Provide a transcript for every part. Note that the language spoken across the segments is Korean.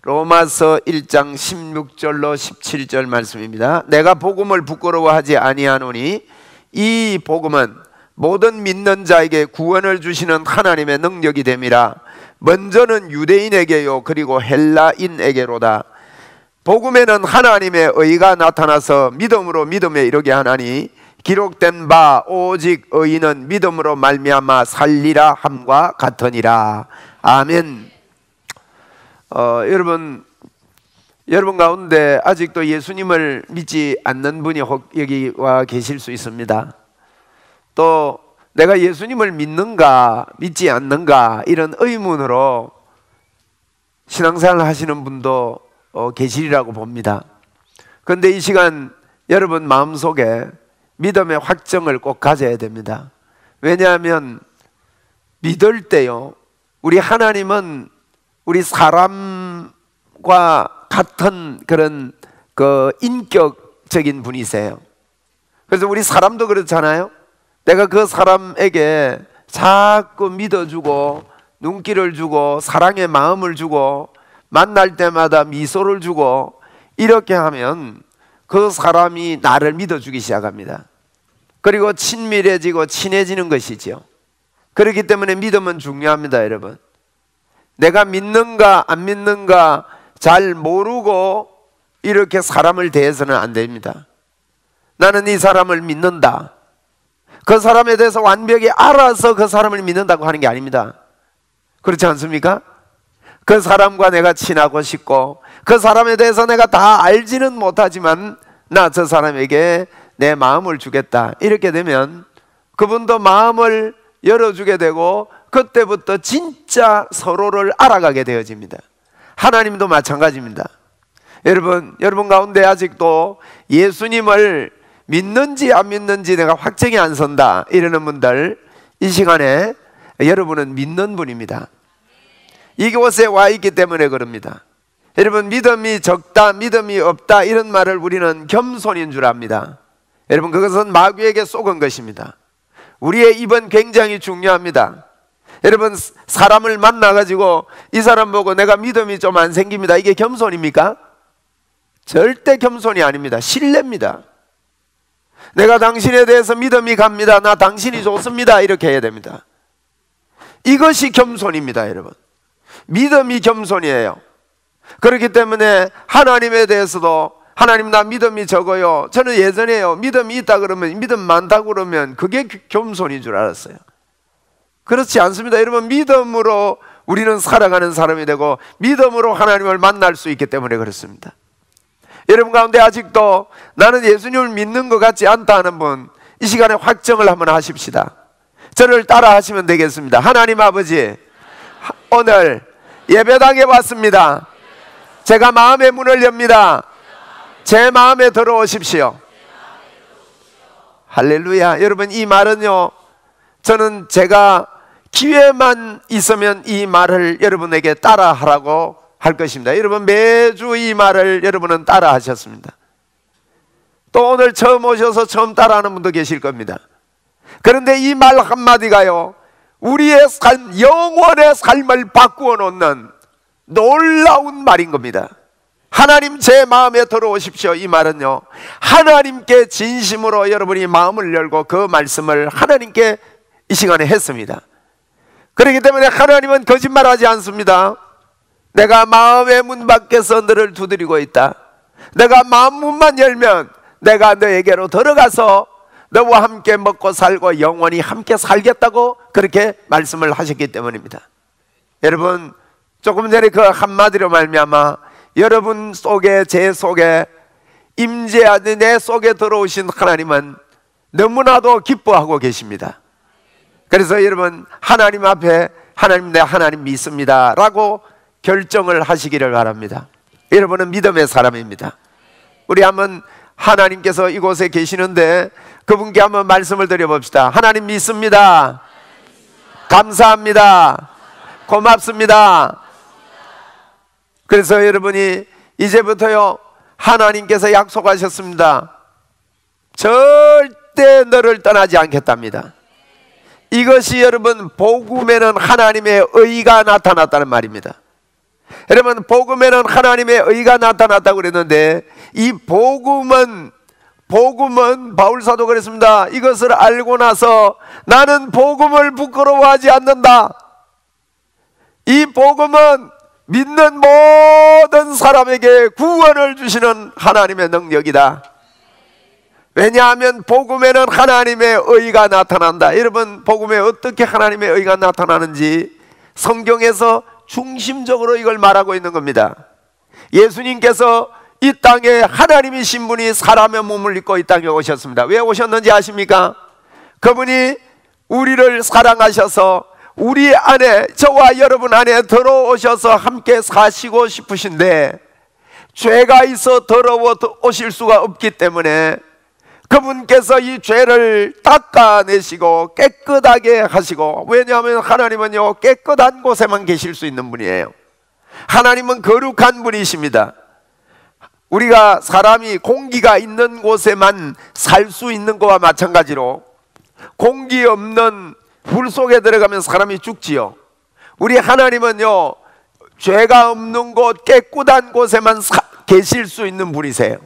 로마서 1장 16절로 17절 말씀입니다. 내가 복음을 부끄러워하지 아니하노니 이 복음은 모든 믿는 자에게 구원을 주시는 하나님의 능력이 됨이라. 먼저는 유대인에게요 그리고 헬라인에게로다. 복음에는 하나님의 의가 나타나서 믿음으로 믿음에 이르게 하나니 기록된 바 오직 의인은 믿음으로 말미암아 살리라 함과 같으니라. 아멘. 여러분 가운데 아직도 예수님을 믿지 않는 분이 여기 와 계실 수 있습니다. 또 내가 예수님을 믿는가 믿지 않는가 이런 의문으로 신앙생활을 하시는 분도 계시리라고 봅니다. 그런데 이 시간 여러분 마음속에 믿음의 확정을 꼭 가져야 됩니다. 왜냐하면 믿을 때요 우리 하나님은 우리 사람과 같은 그런 인격적인 분이세요. 그래서 우리 사람도 그렇잖아요. 내가 그 사람에게 자꾸 믿어주고 눈길을 주고 사랑의 마음을 주고 만날 때마다 미소를 주고 이렇게 하면 그 사람이 나를 믿어주기 시작합니다. 그리고 친밀해지고 친해지는 것이죠. 그렇기 때문에 믿음은 중요합니다. 여러분, 내가 믿는가 안 믿는가 잘 모르고 이렇게 사람을 대해서는 안 됩니다. 나는 이 사람을 믿는다, 그 사람에 대해서 완벽히 알아서 그 사람을 믿는다고 하는 게 아닙니다. 그렇지 않습니까? 그 사람과 내가 친하고 싶고 그 사람에 대해서 내가 다 알지는 못하지만 나 저 사람에게 내 마음을 주겠다, 이렇게 되면 그분도 마음을 열어주게 되고 그때부터 진짜 서로를 알아가게 되어집니다. 하나님도 마찬가지입니다. 여러분 가운데 아직도 예수님을 믿는지 안 믿는지 내가 확정이 안 선다 이러는 분들, 이 시간에 여러분은 믿는 분입니다. 이곳에 와 있기 때문에 그럽니다. 여러분, 믿음이 적다 믿음이 없다 이런 말을 우리는 겸손인 줄 압니다. 여러분, 그것은 마귀에게 속은 것입니다. 우리의 입은 굉장히 중요합니다. 여러분, 사람을 만나가지고 이 사람 보고 내가 믿음이 좀 안 생깁니다, 이게 겸손입니까? 절대 겸손이 아닙니다. 신뢰입니다. 내가 당신에 대해서 믿음이 갑니다, 나 당신이 좋습니다, 이렇게 해야 됩니다. 이것이 겸손입니다. 여러분, 믿음이 겸손이에요. 그렇기 때문에 하나님에 대해서도 하나님 나 믿음이 적어요, 저는 예전에요 믿음이 있다 그러면 믿음 많다고 그러면 그게 겸손인 줄 알았어요. 그렇지 않습니다. 여러분, 믿음으로 우리는 살아가는 사람이 되고 믿음으로 하나님을 만날 수 있기 때문에 그렇습니다. 여러분 가운데 아직도 나는 예수님을 믿는 것 같지 않다 하는 분, 이 시간에 확정을 한번 하십시다. 저를 따라 하시면 되겠습니다. 하나님 아버지, 오늘 예배당에 왔습니다. 제가 마음의 문을 엽니다. 제 마음에 들어오십시오. 할렐루야. 여러분, 이 말은요, 저는 제가 기회만 있으면 이 말을 여러분에게 따라 하라고 할 것입니다. 여러분, 매주 이 말을 여러분은 따라 하셨습니다. 또 오늘 처음 오셔서 처음 따라 하는 분도 계실 겁니다. 그런데 이 말 한마디가요, 우리의 삶, 영원의 삶을 바꾸어 놓는 놀라운 말인 겁니다. 하나님 제 마음에 들어오십시오. 이 말은요, 하나님께 진심으로 여러분이 마음을 열고 그 말씀을 하나님께 이 시간에 했습니다. 그렇기 때문에 하나님은 거짓말하지 않습니다. 내가 마음의 문 밖에서 너를 두드리고 있다. 내가 마음 문만 열면 내가 너에게로 들어가서 너와 함께 먹고 살고 영원히 함께 살겠다고 그렇게 말씀을 하셨기 때문입니다. 여러분, 조금 전에 그 한마디로 말미암아 여러분 속에, 제 속에 임재하는 내 속에 들어오신 하나님은 너무나도 기뻐하고 계십니다. 그래서 여러분, 하나님 앞에 하나님, 내 하나님 믿습니다 라고 결정을 하시기를 바랍니다. 여러분은 믿음의 사람입니다. 우리 한번 하나님께서 이곳에 계시는데 그분께 한번 말씀을 드려봅시다. 하나님 믿습니다. 감사합니다. 고맙습니다. 그래서 여러분이 이제부터요, 하나님께서 약속하셨습니다. 절대 너를 떠나지 않겠답니다. 이것이 여러분 복음에는 하나님의 의가 나타났다는 말입니다. 여러분, 복음에는 하나님의 의가 나타났다고 그랬는데, 이 복음은 바울 사도 그랬습니다. 이것을 알고 나서 나는 복음을 부끄러워하지 않는다. 이 복음은 믿는 모든 사람에게 구원을 주시는 하나님의 능력이다. 왜냐하면 복음에는 하나님의 의가 나타난다. 여러분, 복음에 어떻게 하나님의 의가 나타나는지 성경에서 중심적으로 이걸 말하고 있는 겁니다. 예수님께서 이 땅에 하나님이신 분이 사람의 몸을 입고 이 땅에 오셨습니다. 왜 오셨는지 아십니까? 그분이 우리를 사랑하셔서 우리 안에, 저와 여러분 안에 들어오셔서 함께 사시고 싶으신데, 죄가 있어 더러워 오실 수가 없기 때문에 그분께서 이 죄를 닦아내시고 깨끗하게 하시고, 왜냐하면 하나님은요, 깨끗한 곳에만 계실 수 있는 분이에요. 하나님은 거룩한 분이십니다. 우리가 사람이 공기가 있는 곳에만 살 수 있는 것과 마찬가지로 공기 없는 물 속에 들어가면 사람이 죽지요. 우리 하나님은요, 죄가 없는 곳, 깨끗한 곳에만 계실 수 있는 분이세요.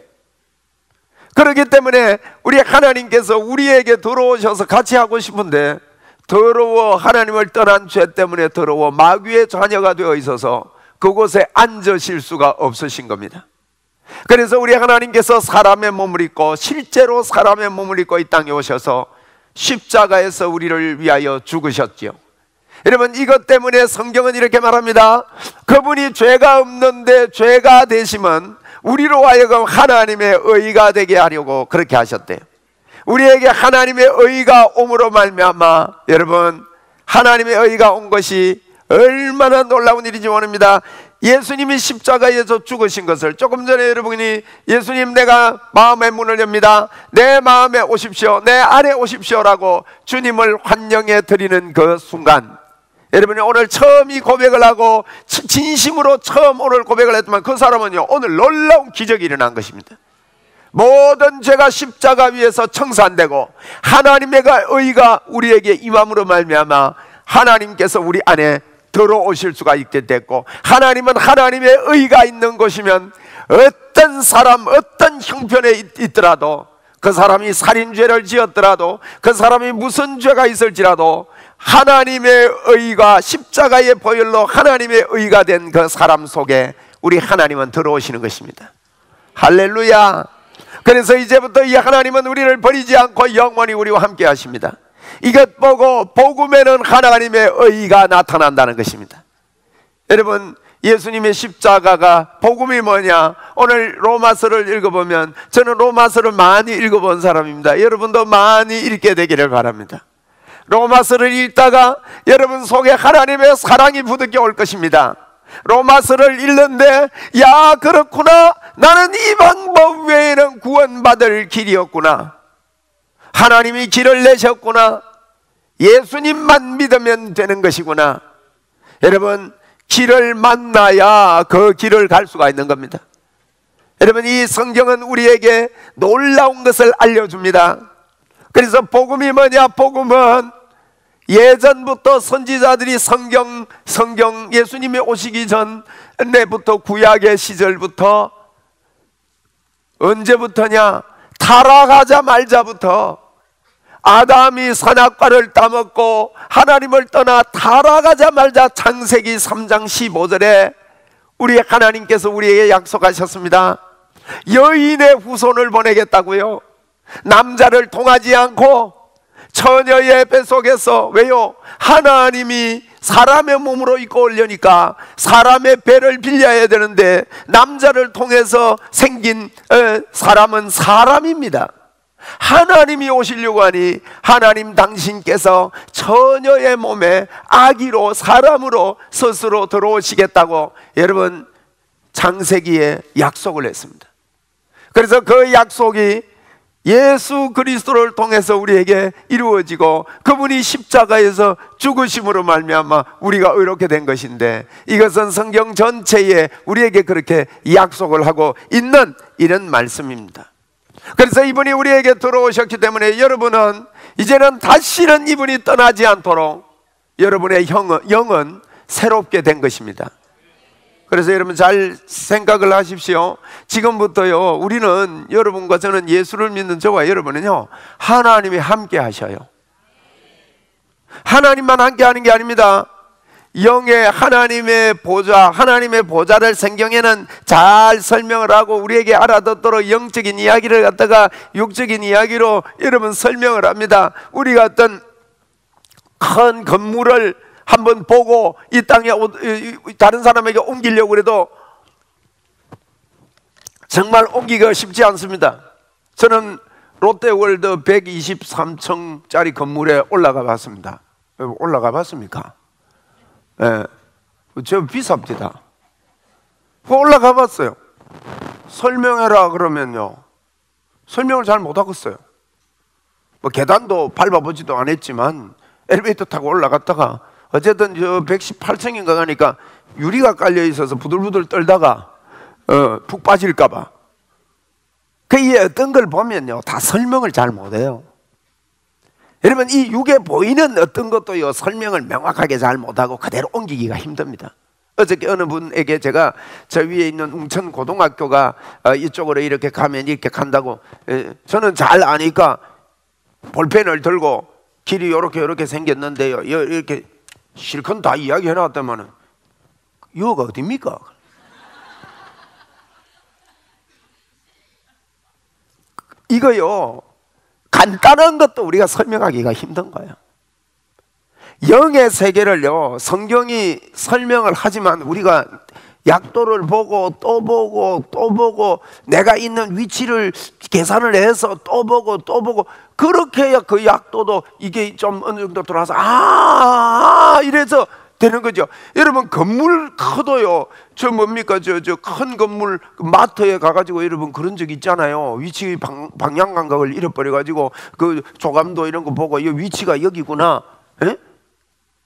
그렇기 때문에 우리 하나님께서 우리에게 들어오셔서 같이 하고 싶은데, 더러워, 하나님을 떠난 죄 때문에 더러워 마귀의 자녀가 되어 있어서 그곳에 앉으실 수가 없으신 겁니다. 그래서 우리 하나님께서 사람의 몸을 입고, 실제로 사람의 몸을 입고 이 땅에 오셔서 십자가에서 우리를 위하여 죽으셨죠. 여러분, 이것 때문에 성경은 이렇게 말합니다. 그분이 죄가 없는데 죄가 되심은 우리로 하여금 하나님의 의가 되게 하려고 그렇게 하셨대요. 우리에게 하나님의 의가 옴으로 말미암아, 여러분, 하나님의 의가 온 것이 얼마나 놀라운 일인지 모릅니다. 예수님이 십자가에서 죽으신 것을, 조금 전에 여러분이 예수님, 내가 마음의 문을 엽니다, 내 마음에 오십시오, 내 안에 오십시오라고 주님을 환영해 드리는 그 순간, 여러분이 오늘 처음 이 고백을 하고 진심으로 처음 오늘 고백을 했지만, 그 사람은요, 오늘 놀라운 기적이 일어난 것입니다. 모든 죄가 십자가 위에서 청산되고 하나님의 의가 우리에게 임함으로 말미암아 하나님께서 우리 안에 들어오실 수가 있게 됐고, 하나님은 하나님의 의가 있는 것이면 어떤 사람, 어떤 형편에 있더라도, 그 사람이 살인죄를 지었더라도, 그 사람이 무슨 죄가 있을지라도 하나님의 의가, 십자가의 보혈로 하나님의 의가 된 그 사람 속에 우리 하나님은 들어오시는 것입니다. 할렐루야. 그래서 이제부터 이 하나님은 우리를 버리지 않고 영원히 우리와 함께 하십니다. 이것 보고 복음에는 하나님의 의가 나타난다는 것입니다. 여러분, 예수님의 십자가가 복음이 뭐냐? 오늘 로마서를 읽어보면, 저는 로마서를 많이 읽어본 사람입니다. 여러분도 많이 읽게 되기를 바랍니다. 로마서를 읽다가 여러분 속에 하나님의 사랑이 부득이 올 것입니다. 로마서를 읽는데, 야, 그렇구나, 나는 이 방법 외에는 구원받을 길이 없구나, 하나님이 길을 내셨구나, 예수님만 믿으면 되는 것이구나. 여러분, 길을 만나야 그 길을 갈 수가 있는 겁니다. 여러분, 이 성경은 우리에게 놀라운 것을 알려줍니다. 그래서 복음이 뭐냐? 복음은 예전부터 선지자들이 성경 예수님이 오시기 전에부터, 구약의 시절부터, 언제부터냐? 타락하자마자부터, 아담이 선악과를 따먹고 하나님을 떠나 타락하자마자 창세기 3장 15절에 우리 하나님께서 우리에게 약속하셨습니다. 여인의 후손을 보내겠다고요. 남자를 통하지 않고 처녀의 뱃속에서. 왜요? 하나님이 사람의 몸으로 입고 오려니까 사람의 배를 빌려야 되는데, 남자를 통해서 생긴 사람은 사람입니다. 하나님이 오시려고 하니 하나님 당신께서 처녀의 몸에 아기로, 사람으로 스스로 들어오시겠다고 여러분 창세기에 약속을 했습니다. 그래서 그 약속이 예수 그리스도를 통해서 우리에게 이루어지고, 그분이 십자가에서 죽으심으로 말미암아 우리가 의롭게 된 것인데, 이것은 성경 전체에 우리에게 그렇게 약속을 하고 있는 이런 말씀입니다. 그래서 이분이 우리에게 들어오셨기 때문에 여러분은 이제는 다시는 이분이 떠나지 않도록 여러분의 영은 새롭게 된 것입니다. 그래서 여러분 잘 생각을 하십시오. 지금부터요, 우리는, 여러분과 저는, 예수를 믿는 저와 여러분은요, 하나님이 함께 하셔요. 하나님만 함께 하는 게 아닙니다. 영의 하나님의 보좌, 하나님의 보좌를 성경에는 잘 설명을 하고 우리에게 알아듣도록 영적인 이야기를 갖다가 육적인 이야기로 여러분 설명을 합니다. 우리가 어떤 큰 건물을 한번 보고 이 땅에 다른 사람에게 옮기려고 해도 정말 옮기기가 쉽지 않습니다. 저는 롯데월드 123층짜리 건물에 올라가 봤습니다. 올라가 봤습니까? 예, 저 비쌉니다. 올라가 봤어요. 설명해라 그러면요, 설명을 잘 못하겠어요. 뭐 계단도 밟아보지도 않았지만 엘리베이터 타고 올라갔다가 어쨌든 저 118층인가 가니까 유리가 깔려 있어서 부들부들 떨다가 푹 빠질까봐. 그 어떤 걸 보면요, 다 설명을 잘 못해요. 여러분, 이 육에 보이는 어떤 것도요, 설명을 명확하게 잘 못하고 그대로 옮기기가 힘듭니다. 어저께 어느 분에게 제가 저 위에 있는 웅천 고등학교가 이쪽으로 이렇게 가면 이렇게 간다고, 저는 잘 아니까 볼펜을 들고 길이 이렇게 생겼는데요, 이렇게 실컷 다 이야기해 놨다마는 여기가 어딥니까? 이거요, 간단한 것도 우리가 설명하기가 힘든 거예요. 영의 세계를요, 성경이 설명을 하지만 우리가 약도를 보고 또 보고 또 보고 내가 있는 위치를 계산을 해서 또 보고 또 보고 그렇게 해야 그 약도도 이게 좀 어느 정도 들어와서 이래서 되는 거죠. 여러분, 건물 커도요, 저 뭡니까, 저 큰 건물 마트에 가가지고 여러분 그런 적 있잖아요. 위치 방향 감각을 잃어버려가지고 그 조감도 이런 거 보고 이 위치가 여기구나, 에?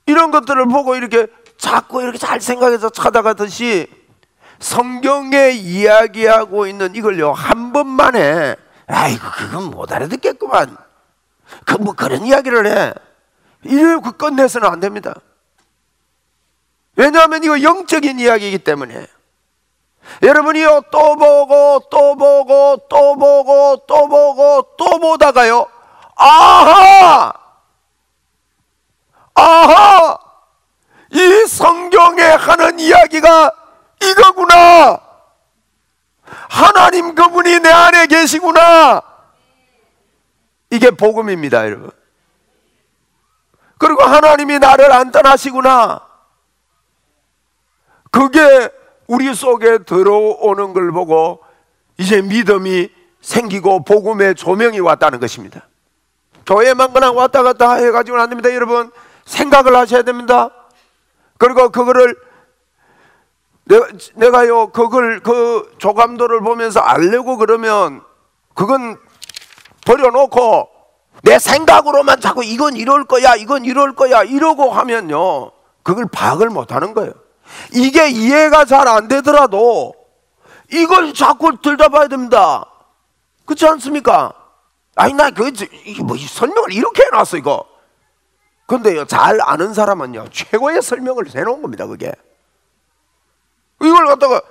이런 것들을 보고 이렇게 자꾸 이렇게 잘 생각해서 찾아가듯이 성경에 이야기하고 있는 이걸요, 한 번만에 아이고 그건 못 알아듣겠구만, 그 뭐 그런 이야기를 해, 이렇게 끝내서는 안 됩니다. 왜냐하면 이거 영적인 이야기이기 때문에. 여러분이요, 또 보고 또 보고 또 보고 또 보고 또 보다가요, 아하! 이 성경에 하는 이야기가 이거구나. 하나님 그분이 내 안에 계시구나. 이게 복음입니다, 여러분. 그리고 하나님이 나를 안 떠나시구나. 그게 우리 속에 들어오는 걸 보고 이제 믿음이 생기고 복음의 조명이 왔다는 것입니다. 교회만 그냥 왔다 갔다 해가지고는 안 됩니다. 여러분, 생각을 하셔야 됩니다. 그리고 그거를 내가요, 그걸 그 조감도를 보면서 알려고 그러면 그건 버려놓고 내 생각으로만 자꾸 이건 이럴 거야, 이건 이럴 거야 이러고 하면요, 그걸 파악을 못하는 거예요. 이게 이해가 잘 안 되더라도 이걸 자꾸 들여다봐야 됩니다. 그렇지 않습니까? 아니 나 이게 뭐 설명을 이렇게 해놨어 이거. 근데요, 잘 아는 사람은요, 최고의 설명을 해놓은 겁니다. 그게 이걸 갖다가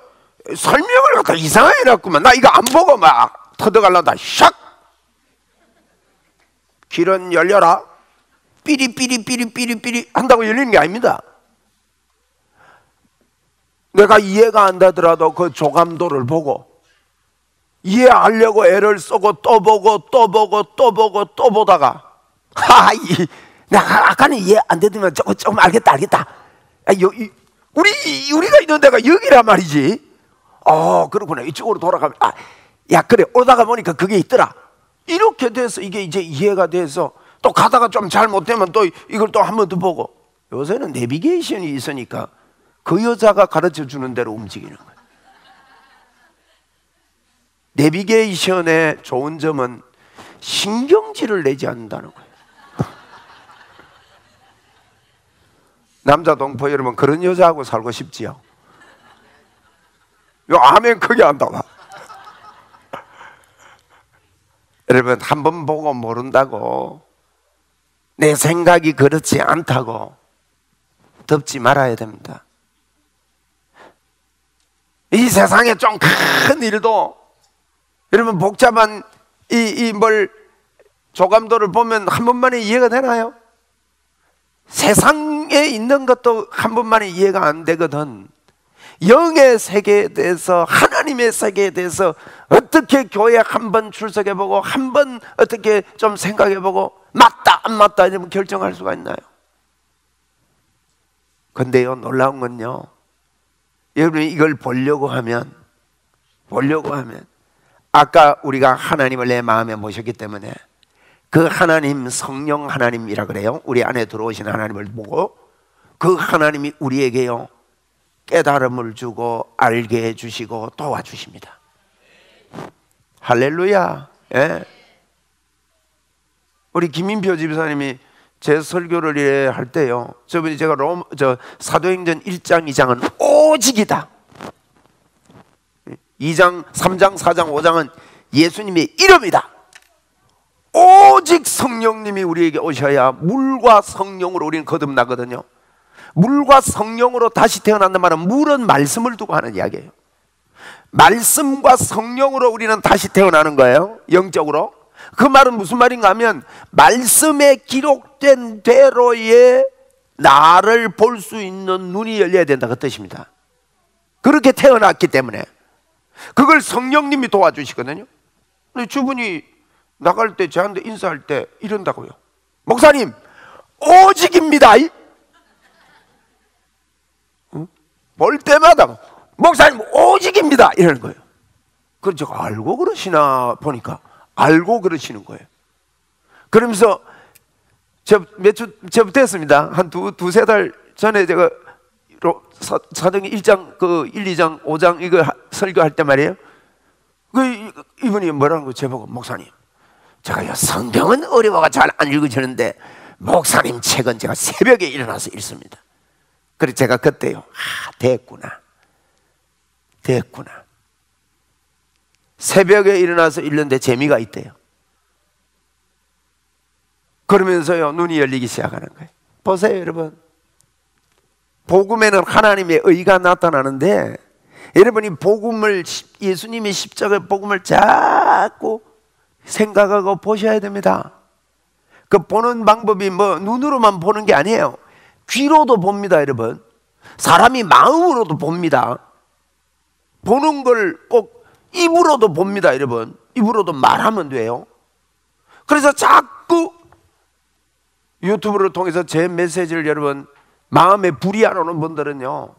설명을 갖다가 이상하게 해놨구만. 나 이거 안 보고 막 터득하려다 샥 길은 열려라 삐리삐리 한다고 열리는 게 아닙니다. 내가 이해가 안 되더라도 그 조감도를 보고 이해하려고 애를 쓰고 또 보고 또 보고 또 보고 또 보다가 내가 아까는 이해 안 되더만 조금 알겠다. 우리가 있는 데가 여기란 말이지. 그렇구나. 이쪽으로 돌아가면 야 그래, 오다가 보니까 그게 있더라. 이렇게 돼서 이게 이제 이해가 돼서 또 가다가 좀 잘못되면 또 이걸 또 한 번 더 보고. 요새는 내비게이션이 있으니까 그 여자가 가르쳐 주는 대로 움직이는 거예요. 내비게이션의 좋은 점은 신경질을 내지 않는다는 거예요. 남자 동포 여러분, 그런 여자하고 살고 싶지요? 요 아멘 크게 한다고. 여러분, 한 번 보고 모른다고 내 생각이 그렇지 않다고 덮지 말아야 됩니다. 이 세상에 좀 큰 일도 여러분 복잡한 뭘 조감도를 보면 한 번만에 이해가 되나요? 세상에 있는 것도 한 번만에 이해가 안 되거든. 영의 세계에 대해서, 하나님의 세계에 대해서 어떻게 교회 한번 출석해보고 한번 어떻게 좀 생각해보고 맞다 안 맞다 이러면 결정할 수가 있나요? 근데요, 놀라운 건요, 여러분이 이걸 보려고 하면 아까 우리가 하나님을 내 마음에 모셨기 때문에 그 하나님, 성령 하나님이라 그래요. 우리 안에 들어오신 하나님을 보고 그 하나님이 우리에게요 깨달음을 주고 알게 해주시고 도와주십니다. 할렐루야. 예. 우리 김인표 집사님이 제 설교를 할 때요, 저번에 제가 사도행전 1장 2장은 오직이다, 2장 3장 4장 5장은 예수님의 이름이다, 오직 성령님이 우리에게 오셔야 물과 성령으로 우리는 거듭나거든요. 물과 성령으로 다시 태어난단 말은 물은 말씀을 두고 하는 이야기예요. 말씀과 성령으로 우리는 다시 태어나는 거예요, 영적으로. 그 말은 무슨 말인가 하면 말씀에 기록된 대로의 나를 볼 수 있는 눈이 열려야 된다, 그 뜻입니다. 그렇게 태어났기 때문에 그걸 성령님이 도와주시거든요. 주분이 나갈 때 저한테 인사할 때 이런다고요. 목사님 오직입니다. 볼 때마다 목사님 오직입니다 이러는 거예요. 그걸 제가 알고 그러시나 보니까 알고 그러시는 거예요. 그러면서 몇 주 됐습니다. 한 두세 달 전에 제가 사도행전 1장 그 1, 2장 5장 이거 설교할 때 말이에요, 이분이 뭐라는 거 제보고, 목사님 제가요 성경은 어려워가 잘 안 읽어지는데 목사님 책은 제가 새벽에 일어나서 읽습니다. 그래서 제가 그때요, 됐구나. 새벽에 일어나서 읽는데 재미가 있대요. 그러면서요 눈이 열리기 시작하는 거예요. 보세요 여러분, 복음에는 하나님의 의가 나타나는데 여러분이 복음을, 예수님의 십자가 복음을 자꾸 생각하고 보셔야 됩니다. 그 보는 방법이 뭐 눈으로만 보는 게 아니에요. 귀로도 봅니다 여러분. 사람이 마음으로도 봅니다. 보는 걸 꼭 입으로도 봅니다 여러분. 입으로도 말하면 돼요. 그래서 자꾸 유튜브를 통해서 제 메시지를 여러분 마음에 불이 안 오는 분들은요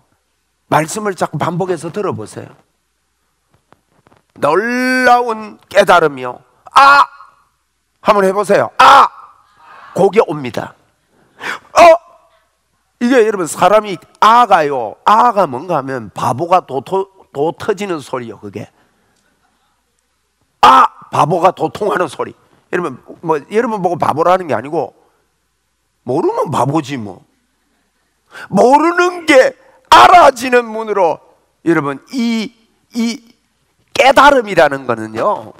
말씀을 자꾸 반복해서 들어보세요. 놀라운 깨달음이요, 아! 한번 해보세요. 아! 그게 옵니다. 이게 여러분 사람이 아가요, 아가 뭔가 하면 바보가 도 터지는 소리요. 그게 바보가 도통하는 소리. 여러분 뭐 여러분 보고 바보라는 게 아니고 모르면 바보지 뭐. 모르는 게 알아지는 문으로 여러분 이 깨달음이라는 거는요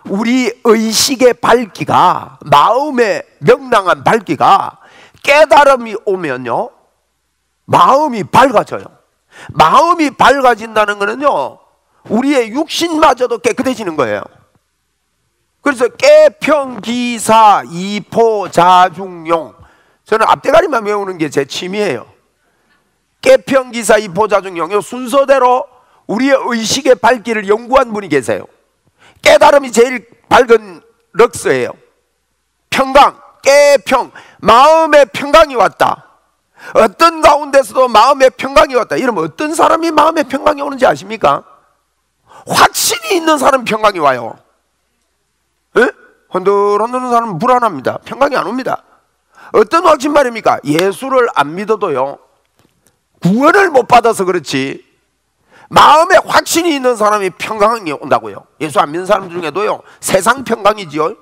우리 의식의 밝기가, 마음의 명랑한 밝기가, 깨달음이 오면요 마음이 밝아져요. 마음이 밝아진다는 거는요 우리의 육신마저도 깨끗해지는 거예요. 그래서 깨평기사 이포자중용, 저는 앞대가리만 외우는 게 제 취미예요. 깨평기사 이포자중용, 이 순서대로 우리의 의식의 밝기를 연구한 분이 계세요. 깨달음이 제일 밝은 럭스예요. 평강, 깨평, 마음의 평강이 왔다. 어떤 가운데서도 마음의 평강이 왔다. 이러면 어떤 사람이 마음의 평강이 오는지 아십니까? 확신이 있는 사람은 평강이 와요. 에? 흔들흔드는 사람은 불안합니다. 평강이 안 옵니다. 어떤 확신 말입니까? 예수를 안 믿어도요 구원을 못 받아서 그렇지 마음에 확신이 있는 사람이 평강이 온다고요. 예수 안 믿는 사람 중에도요 세상 평강이지요.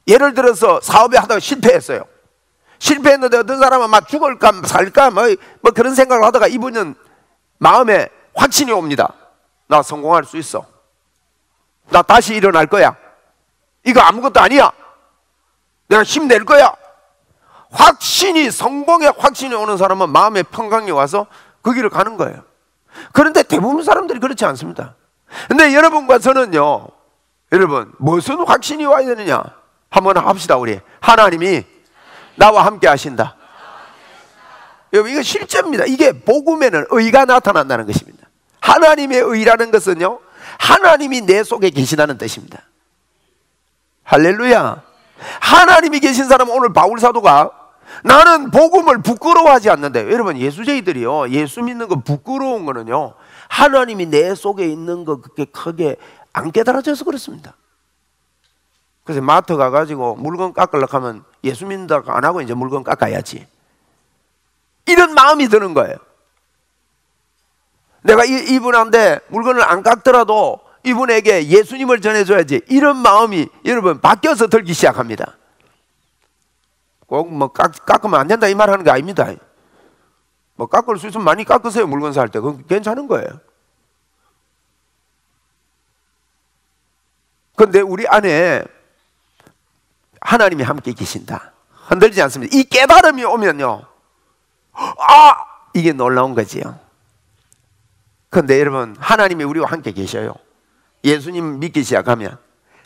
예를 들어서 사업에 하다가 실패했어요. 실패했는데 어떤 사람은 막 죽을까 살까 뭐 그런 생각을 하다가 이분은 마음에 확신이 옵니다. 나 성공할 수 있어. 나 다시 일어날 거야. 이거 아무것도 아니야. 내가 힘낼 거야. 확신이, 성공의 확신이 오는 사람은 마음의 평강이 와서 그 길을 가는 거예요. 그런데 대부분 사람들이 그렇지 않습니다. 근데 여러분과 저는요, 여러분 무슨 확신이 와야 되느냐? 한번 합시다. 우리 하나님이 나와 함께 하신다. 여러분 이거 실제입니다. 이게 복음에는 의가 나타난다는 것입니다. 하나님의 의라는 것은요, 하나님이 내 속에 계시다는 뜻입니다. 할렐루야. 하나님이 계신 사람은, 오늘 바울 사도가 나는 복음을 부끄러워하지 않는데, 여러분 예수쟁이들이요, 예수 믿는 거 부끄러운 거는요, 하나님이 내 속에 있는 거 그렇게 크게 안 깨달아져서 그렇습니다. 그래서 마트 가가지고 물건 깎으려고 하면 예수 믿는다고 안 하고 이제 물건 깎아야지, 이런 마음이 드는 거예요. 내가 이분한테 물건을 안 깎더라도 이분에게 예수님을 전해줘야지, 이런 마음이 여러분 바뀌어서 들기 시작합니다. 꼭 뭐 깎으면 안 된다 이 말 하는 게 아닙니다. 뭐 깎을 수 있으면 많이 깎으세요. 물건 살 때 그건 괜찮은 거예요. 그런데 우리 안에 하나님이 함께 계신다, 흔들리지 않습니다. 이 깨달음이 오면요, 아, 이게 놀라운 거지요. 그런데 여러분 하나님이 우리와 함께 계셔요. 예수님 믿기 시작하면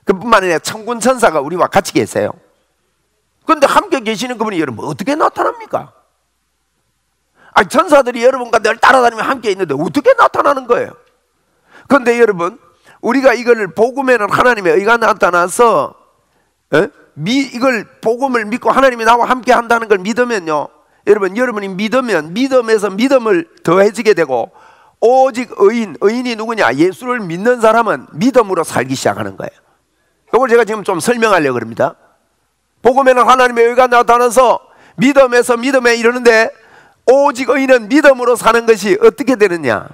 그뿐만 아니라 천군 천사가 우리와 같이 계세요. 그런데 함께 계시는 그분이 여러분 어떻게 나타납니까? 아니, 천사들이 여러분과 늘 따라다니면 함께 있는데 어떻게 나타나는 거예요? 그런데 여러분 우리가 이걸 복음에는 하나님의 의가 나타나서 이걸 복음을 믿고 하나님이 나와 함께 한다는 걸 믿으면요, 여러분 여러분이 믿으면 믿음에서 믿음을 더해지게 되고, 오직 의인이 누구냐? 예수를 믿는 사람은 믿음으로 살기 시작하는 거예요. 이걸 제가 지금 좀 설명하려고 합니다. 복음에는 하나님의 의가 나타나서 믿음에서 믿음에 이르는데, 오직 의인은 믿음으로 사는 것이 어떻게 되느냐?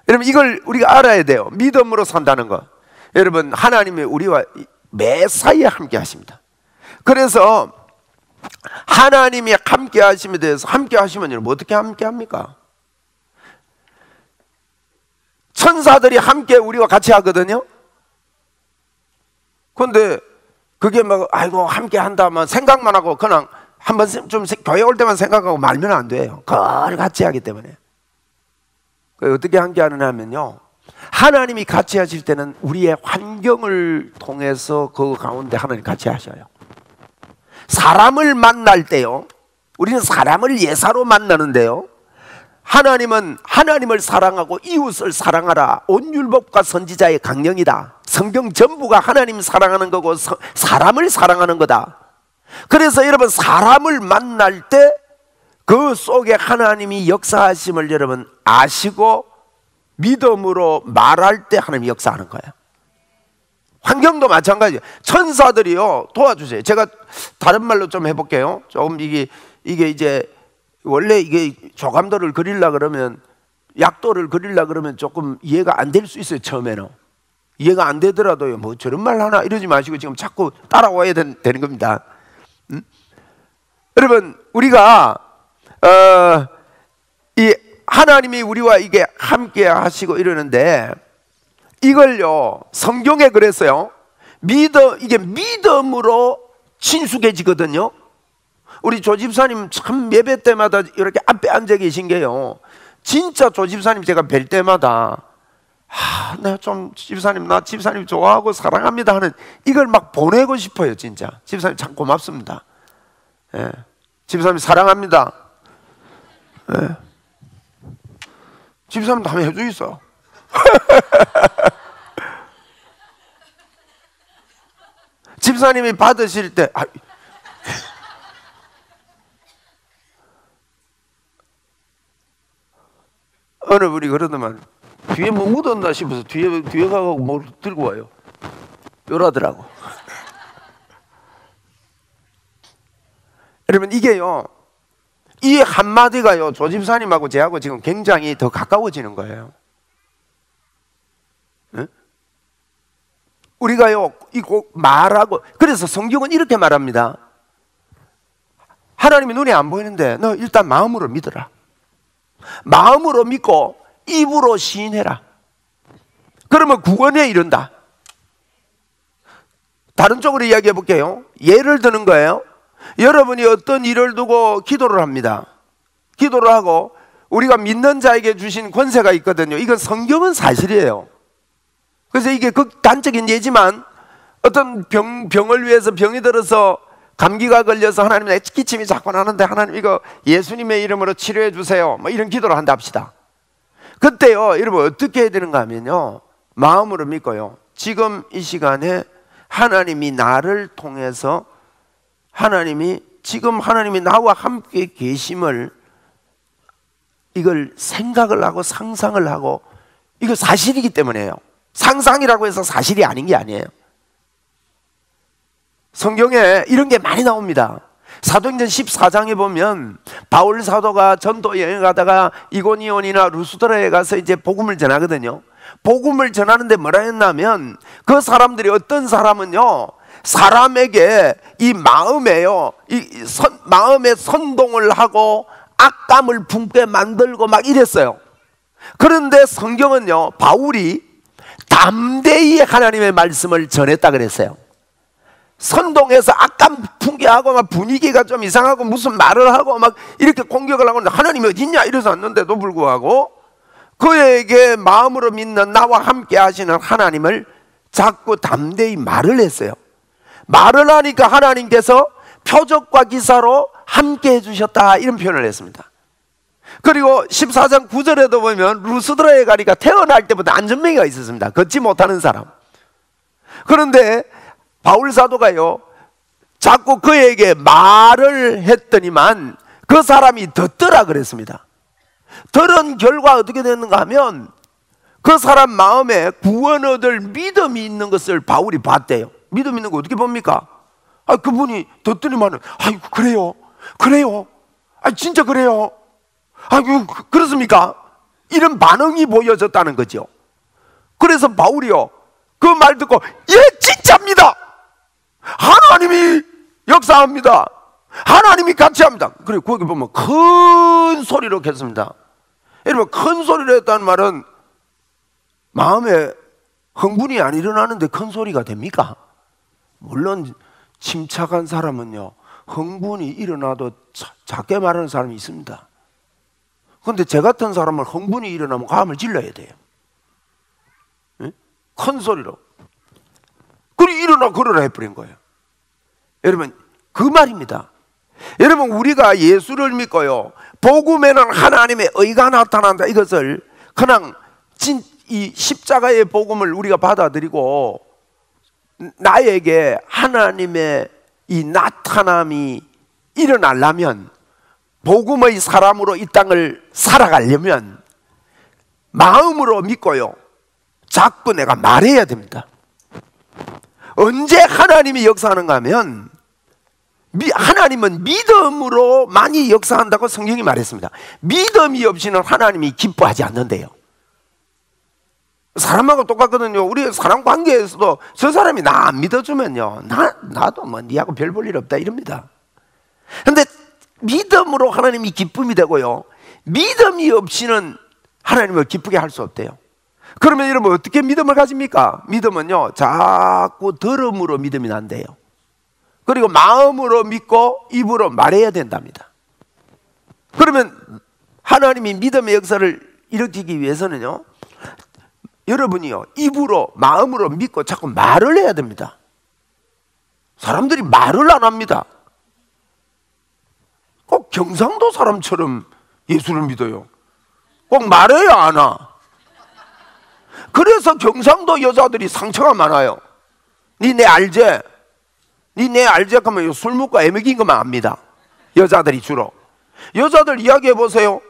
여러분 이걸 우리가 알아야 돼요. 믿음으로 산다는 거. 여러분 하나님이 우리와 매사에 함께 하십니다. 그래서 하나님이 함께 하심에 대해서, 함께 하시면 여러분 어떻게 함께 합니까? 천사들이 함께 우리와 같이 하거든요. 그런데 그게 막 아이고 함께 한다면 생각만 하고 그냥 한번 좀 교회 올 때만 생각하고 말면 안 돼요. 그걸 같이 하기 때문에. 어떻게 함께 하느냐 하면요, 하나님이 같이 하실 때는 우리의 환경을 통해서 그 가운데 하나님 같이 하셔요. 사람을 만날 때요, 우리는 사람을 예사로 만나는데요, 하나님은 하나님을 사랑하고 이웃을 사랑하라, 온 율법과 선지자의 강령이다. 성경 전부가 하나님 사랑하는 거고 사람을 사랑하는 거다. 그래서 여러분 사람을 만날 때 그 속에 하나님이 역사하심을 여러분 아시고 믿음으로 말할 때 하나님이 역사하는 거예요. 환경도 마찬가지예요. 천사들이요, 도와주세요. 제가 다른 말로 좀 해볼게요. 조금 이게 이제 원래 이게 조감도를 그리려 그러면, 약도를 그리려 그러면 조금 이해가 안 될 수 있어요. 처음에는 이해가 안 되더라도요, 뭐 저런 말 하나 이러지 마시고 지금 자꾸 따라와야 되는 겁니다. 여러분 우리가 이 하나님이 우리와 이게 함께 하시고 이러는데, 이걸요 성경에 그랬어요. 이게 믿음으로 친숙해지거든요. 우리 조 집사님 참 예배 때마다 이렇게 앞에 앉아 계신 게요, 진짜 조 집사님 제가 뵐 때마다 내가 좀 나 집사님 좋아하고 사랑합니다 하는 이걸 막 보내고 싶어요. 진짜 집사님 참 고맙습니다. 예. 집사님 사랑합니다. 예. 집사님도 한번 해주겠어. 집사님이 받으실 때 어느 분이 그러더만, 뒤에 뭐 묻었나 싶어서 뒤에 가고 뭘 들고 와요. 요라더라고. 여러분 이게요, 이 한마디가요 조 집사님하고 저하고 지금 굉장히 더 가까워지는 거예요. 네? 우리가요 꼭 말하고, 그래서 성경은 이렇게 말합니다. 하나님이 눈에 안 보이는데 너 일단 마음으로 믿어라. 마음으로 믿고 입으로 시인해라. 그러면 구원에 이른다. 다른 쪽으로 이야기해 볼게요. 예를 드는 거예요. 여러분이 어떤 일을 두고 기도를 합니다. 기도를 하고 우리가 믿는 자에게 주신 권세가 있거든요. 이건 성경은 사실이에요. 그래서 이게 극단적인 예지만 어떤 병을 위해서 병이 들어서 감기가 걸려서 하나님의 기침이 자꾸 나는데 하나님 이거 예수님의 이름으로 치료해 주세요. 뭐 이런 기도를 한다 합시다. 그때요, 여러분 어떻게 해야 되는가 하면요, 마음으로 믿고요, 지금 이 시간에 하나님이 나를 통해서 지금 하나님이 나와 함께 계심을 이걸 생각을 하고 상상을 하고, 이거 사실이기 때문에요. 상상이라고 해서 사실이 아닌 게 아니에요. 성경에 이런 게 많이 나옵니다. 사도행전 14장에 보면 바울 사도가 전도 여행 가다가 이고니온이나 루스드라에 가서 이제 복음을 전하거든요. 복음을 전하는데 뭐라 했냐면, 그 사람들이 어떤 사람은요, 사람에게 이 마음에요, 마음에 선동을 하고 악감을 품게 만들고 막 이랬어요. 그런데 성경은요, 바울이 담대히 하나님의 말씀을 전했다 그랬어요. 선동해서 악감 품게 하고 막 분위기가 좀 이상하고 무슨 말을 하고 막 이렇게 공격을 하고 하나님이 어딨냐 이래서 왔는데도 불구하고 그에게 마음으로 믿는 나와 함께 하시는 하나님을 자꾸 담대히 말을 했어요. 말을 하니까 하나님께서 표적과 기사로 함께 해주셨다, 이런 표현을 했습니다. 그리고 14장 9절에도 보면 루스드라에 가니까 태어날 때부터 안전뱅이가 있었습니다. 걷지 못하는 사람. 그런데 바울 사도가요, 자꾸 그에게 말을 했더니만 그 사람이 듣더라 그랬습니다. 들은 결과 어떻게 됐는가 하면 그 사람 마음에 구원 얻을 믿음이 있는 것을 바울이 봤대요. 믿음 있는 거 어떻게 봅니까? 그분이 듣더니만은 아이고 그래요 진짜 그래요, 아이고 그렇습니까? 이런 반응이 보여졌다는 거죠. 그래서 바울이요, 그 말 듣고 예 진짜입니다, 하나님이 역사합니다, 하나님이 같이 합니다. 그리고 거기 보면 큰 소리로 했습니다. 여러분, 큰 소리로 했다는 말은 마음에 흥분이 안 일어나는데 큰 소리가 됩니까? 물론 침착한 사람은요, 흥분이 일어나도 작게 말하는 사람이 있습니다. 그런데 제 같은 사람은 흥분이 일어나면 감을 질러야 돼요. 네? 큰 소리로. 그리고 일어나 걸어라 해버린 거예요. 여러분, 그 말입니다. 여러분, 우리가 예수를 믿고요, 복음에는 하나님의 의가 나타난다, 이것을 그냥 이 십자가의 복음을 우리가 받아들이고 나에게 하나님의 이 나타남이 일어나려면, 복음의 사람으로 이 땅을 살아가려면 마음으로 믿고요, 자꾸 내가 말해야 됩니다. 언제 하나님이 역사하는가 하면, 하나님은 믿음으로 많이 역사한다고 성경이 말했습니다. 믿음이 없이는 하나님이 기뻐하지 않는데요. 사람하고 똑같거든요. 우리 사람 관계에서도 저 사람이 나 안 믿어주면요, 나도 뭐 니하고 별 볼 일 없다 이럽니다. 그런데 믿음으로 하나님이 기쁨이 되고요, 믿음이 없이는 하나님을 기쁘게 할 수 없대요. 그러면 여러분, 어떻게 믿음을 가집니까? 믿음은요, 자꾸 들음으로 믿음이 난대요. 그리고 마음으로 믿고 입으로 말해야 된답니다. 그러면 하나님이 믿음의 역사를 일으키기 위해서는요, 여러분이요, 입으로 마음으로 믿고 자꾸 말을 해야 됩니다. 사람들이 말을 안 합니다. 꼭 경상도 사람처럼 예수를 믿어요. 꼭 말해야 하나. 그래서 경상도 여자들이 상처가 많아요. 니 내 알지? 니 내 알지? 하면 술 먹고 애먹인 것만 압니다. 여자들이 주로. 여자들 이야기해 보세요.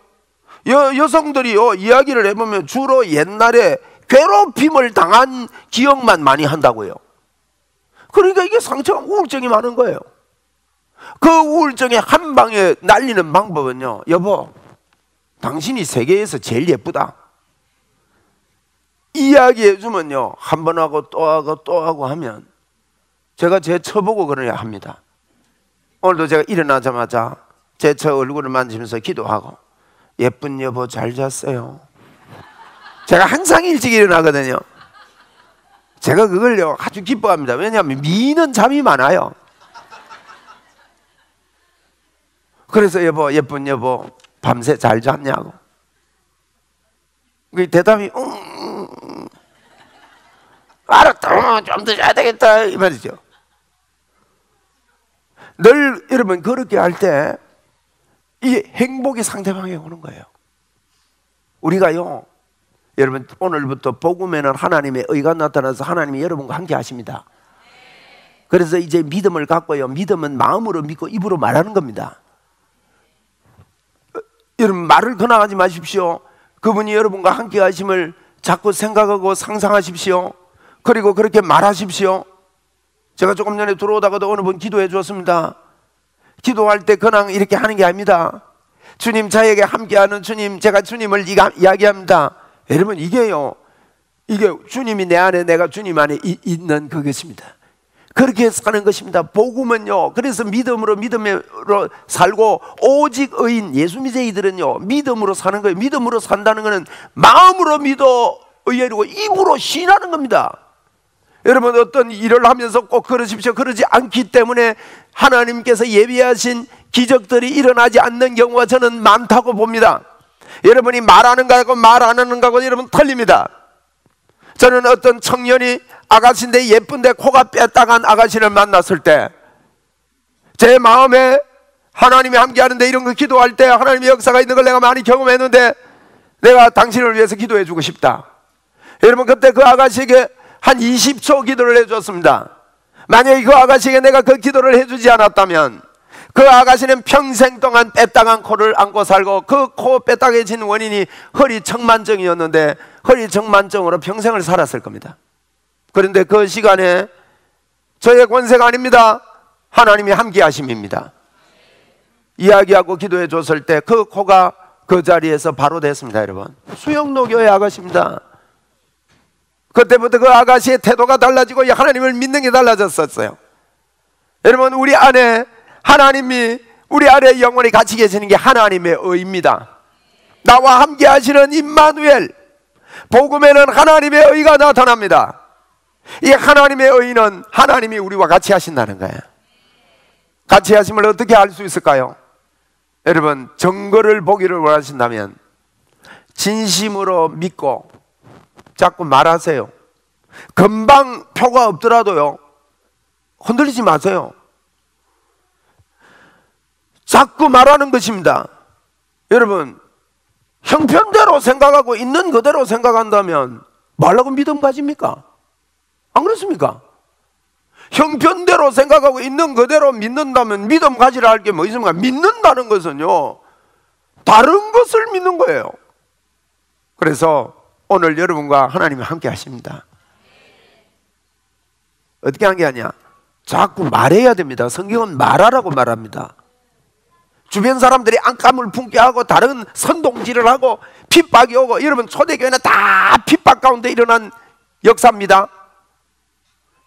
여성들이요, 이야기를 해보면 주로 옛날에 괴롭힘을 당한 기억만 많이 한다고요. 그러니까 이게 상처가, 우울증이 많은 거예요. 그 우울증에 한 방에 날리는 방법은요, 여보, 당신이 세계에서 제일 예쁘다, 이야기해 주면요, 한 번 하고 또 하고 또 하고 하면 제가 제 처 보고 그러냐 합니다. 오늘도 제가 일어나자마자 제 처 얼굴을 만지면서 기도하고, 예쁜 여보 잘 잤어요. 제가 항상 일찍 일어나거든요. 제가 그걸요 아주 기뻐합니다. 왜냐하면 미는 잠이 많아요. 그래서 여보, 예쁜 여보 밤새 잘 잤냐고. 그 대답이 알았다, 좀 더 자야 되겠다 이 말이죠. 늘 여러분 그렇게 할 때 이 행복이 상대방에게 오는 거예요. 우리가요, 여러분 오늘부터 복음에는 하나님의 의가 나타나서 하나님이 여러분과 함께 하십니다. 그래서 이제 믿음을 갖고요, 믿음은 마음으로 믿고 입으로 말하는 겁니다. 여러분 말을 근황하지 마십시오. 그분이 여러분과 함께 하심을 자꾸 생각하고 상상하십시오. 그리고 그렇게 말하십시오. 제가 조금 전에 들어오다가도 어느 분 기도해 주었습니다. 기도할 때 근황 이렇게 하는 게 아닙니다. 주님, 저에게 함께하는 주님, 제가 주님을 이야기합니다. 여러분 이게요, 이게 주님이 내 안에, 내가 주님 안에 있는 그것입니다. 그렇게 사는 것입니다. 복음은요, 그래서 믿음으로 살고, 오직 의인, 예수 믿으이들은요 믿음으로 사는 거예요. 믿음으로 산다는 것은 마음으로 믿어 의인이고 입으로 신하는 겁니다. 여러분 어떤 일을 하면서 꼭 그러십시오. 그러지 않기 때문에 하나님께서 예비하신 기적들이 일어나지 않는 경우가 저는 많다고 봅니다. 여러분이 말하는 거하고 말 안 하는 거하고 여러분 틀립니다. 저는 어떤 청년이 아가씨인데 예쁜데 코가 빼딱한 아가씨를 만났을 때 제 마음에 하나님이 함께하는데 이런 거 기도할 때 하나님의 역사가 있는 걸 내가 많이 경험했는데 내가 당신을 위해서 기도해 주고 싶다. 여러분 그때 그 아가씨에게 한 20초 기도를 해줬습니다. 만약에 그 아가씨에게 내가 그 기도를 해주지 않았다면 그 아가씨는 평생 동안 빼딱한 코를 안고 살고, 그 코 빼딱해진 원인이 허리청만증이었는데 허리청만증으로 평생을 살았을 겁니다. 그런데 그 시간에 저의 권세가 아닙니다. 하나님이 함께 하심입니다. 이야기하고 기도해 줬을 때 그 코가 그 자리에서 바로 됐습니다. 여러분 수영노교의 아가씨입니다. 그때부터 그 아가씨의 태도가 달라지고 하나님을 믿는 게 달라졌었어요. 여러분 우리 안에 하나님이, 우리 안에 영원히 같이 계시는 게 하나님의 의입니다. 나와 함께 하시는 임마누엘, 복음에는 하나님의 의가 나타납니다. 이 하나님의 의는 하나님이 우리와 같이 하신다는 거예요. 같이 하심을 어떻게 알 수 있을까요? 여러분 증거를 보기를 원하신다면 진심으로 믿고 자꾸 말하세요. 금방 표가 없더라도요 흔들리지 마세요. 자꾸 말하는 것입니다. 여러분 형편대로 생각하고 있는 그대로 생각한다면 말라고 믿음 가집니까? 안 그렇습니까? 형편대로 생각하고 있는 그대로 믿는다면 믿음 가지라 할 게 뭐 있습니까? 믿는다는 것은요 다른 것을 믿는 거예요. 그래서 오늘 여러분과 하나님이 함께 하십니다. 어떻게 함께 하냐? 자꾸 말해야 됩니다. 성경은 말하라고 말합니다. 주변 사람들이 안감을 품게 하고 다른 선동질을 하고 핍박이 오고, 여러분 초대교회는 다 핍박 가운데 일어난 역사입니다.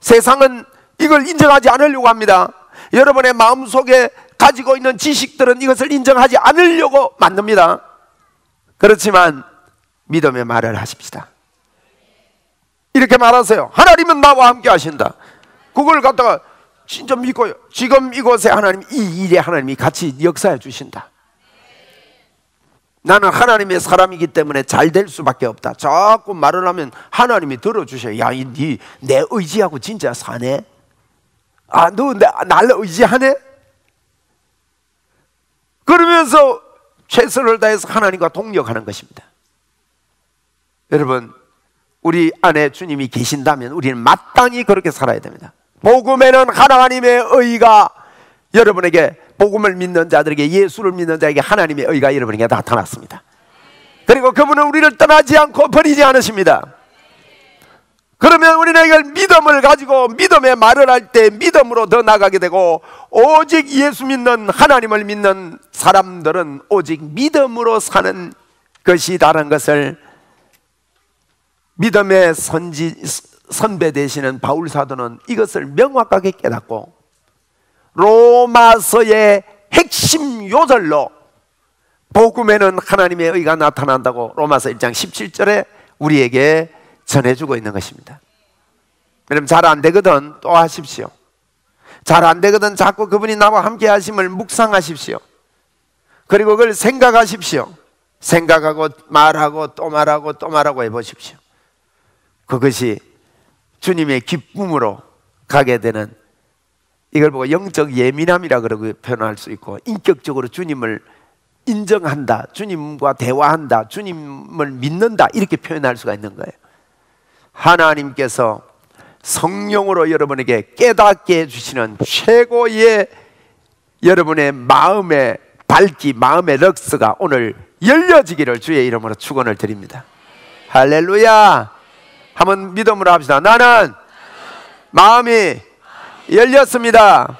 세상은 이걸 인정하지 않으려고 합니다. 여러분의 마음속에 가지고 있는 지식들은 이것을 인정하지 않으려고 만듭니다. 그렇지만 믿음의 말을 하십시다. 이렇게 말하세요. 하나님은 나와 함께 하신다. 그걸 갖다가 진짜 믿고요. 지금 이곳에 하나님, 이 일에 하나님이 같이 역사해 주신다. 나는 하나님의 사람이기 때문에 잘 될 수밖에 없다. 자꾸 말을 하면 하나님이 들어주셔요. 야, 내 의지하고 진짜 사네? 아, 너 날 의지하네? 그러면서 최선을 다해서 하나님과 동력하는 것입니다. 여러분 우리 안에 주님이 계신다면 우리는 마땅히 그렇게 살아야 됩니다. 복음에는 하나님의 의가 여러분에게, 복음을 믿는 자들에게, 예수를 믿는 자에게 하나님의 의가 여러분에게 나타났습니다. 그리고 그분은 우리를 떠나지 않고 버리지 않으십니다. 그러면 우리는 이걸 믿음을 가지고 믿음의 말을 할 때 믿음으로 더 나가게 되고, 오직 예수 믿는, 하나님을 믿는 사람들은 오직 믿음으로 사는 것이다라는 것을 믿음의 선배 되시는 바울 사도는 이것을 명확하게 깨닫고 로마서의 핵심 요절로 복음에는 하나님의 의가 나타난다고 로마서 1장 17절에 우리에게 전해주고 있는 것입니다. 여러분 잘 안 되거든 또 하십시오. 잘 안 되거든 자꾸 그분이 나와 함께 하심을 묵상하십시오. 그리고 그걸 생각하십시오. 생각하고 말하고 또 말하고 또 말하고 해보십시오. 그것이 주님의 기쁨으로 가게 되는, 이걸 보고 영적 예민함이라 그러고 표현할 수 있고, 인격적으로 주님을 인정한다, 주님과 대화한다, 주님을 믿는다, 이렇게 표현할 수가 있는 거예요. 하나님께서 성령으로 여러분에게 깨닫게 해주시는 최고의 여러분의 마음의 밝기, 마음의 럭스가 오늘 열려지기를 주의 이름으로 축원을 드립니다. 할렐루야. 한번 믿음으로 합시다. 나는 마음이 열렸습니다.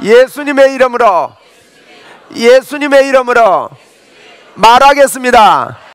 예수님의 이름으로 말하겠습니다.